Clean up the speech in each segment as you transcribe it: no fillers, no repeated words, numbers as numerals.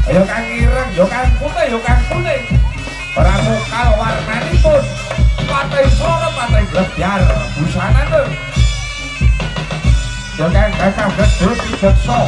Ayo kang ireng, yo kang putih, yo kang kuning. Pramukal warnanipun patai sora, patai blebyar busanane. Yo kang gagah gedhe pideksa.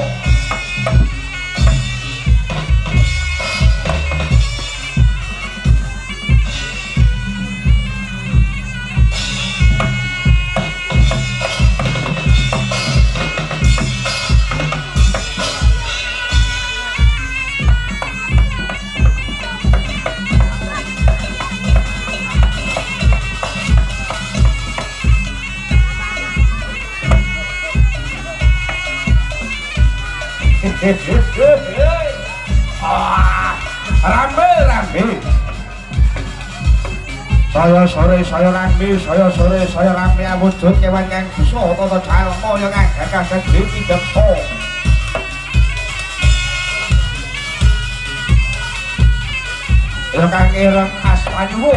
Rame. Saya sore rame wujud kewan kang bisa tata calma ya kang gagah gedhe pideksa. Ya kang ireng asmanyu.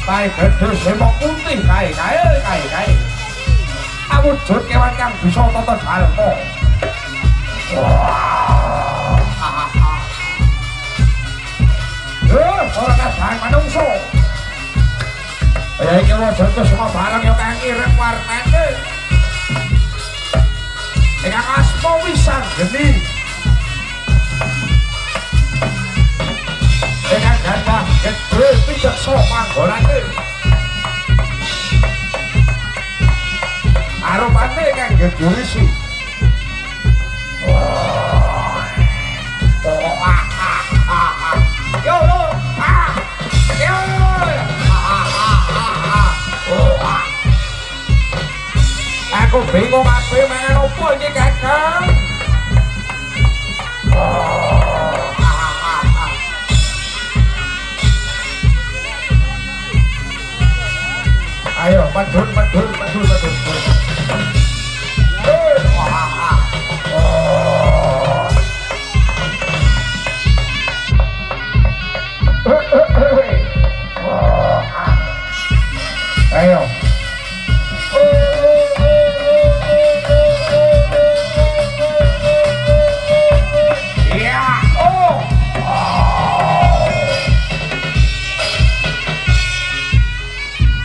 Kai gedhe semok putih kai. Awujud kewan kang bisa tata jalma. Ora kadang manungsa. Ya iki wujud semua barang ya kang ireng warnane. Ingkang asma Wisanggeni. Ingkang gagah gedhe pideksa panggonane. Arupane kang gedhurisi. Yo. Aku bingung ape mangan opo iki Kakang. Ayo medun. Ayo.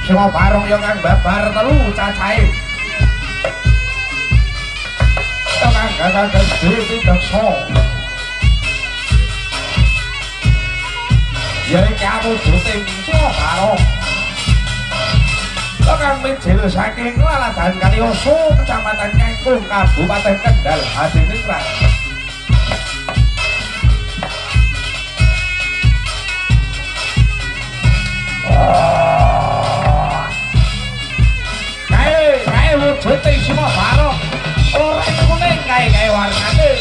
Semua barong yang kang babar telu cacahe. Kang gagah gedhe pideksa. Ya iki awujute semua barong. Kang mijil saking Laladan Kalioso, Kecamatan Kangkung, Kabupaten Kendal, Hadiningrat. Wujudnya semua barong orang kuning kayak warnanya.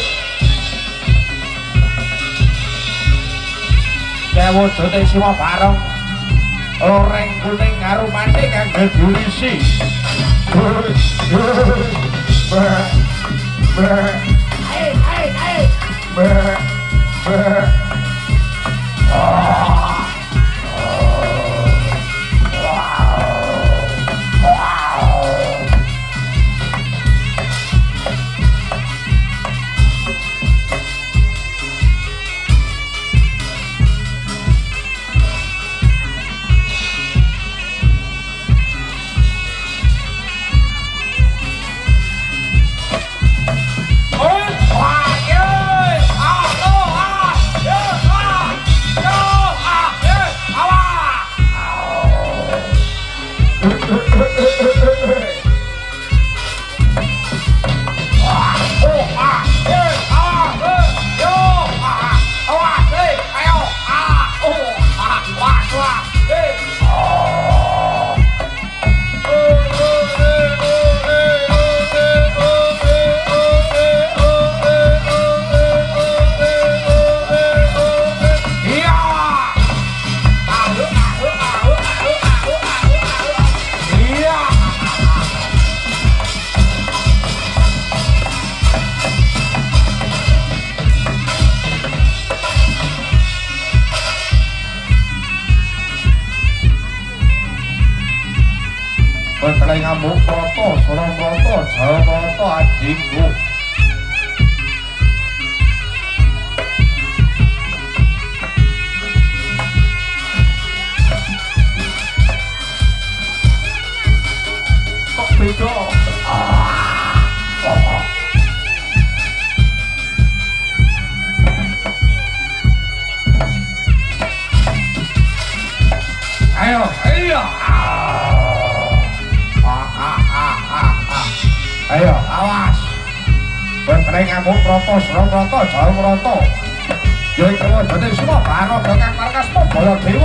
Kayak wujudnya semua barong orang kuning arumane kang gedhurisi. Go! ngambung proto soro proto jawa proto adikku kok beda ayo ayo ayo awas berkering ngambung proto soro proto jawa proto yoi kewa jadi semua barok dengan markas pembolot dewa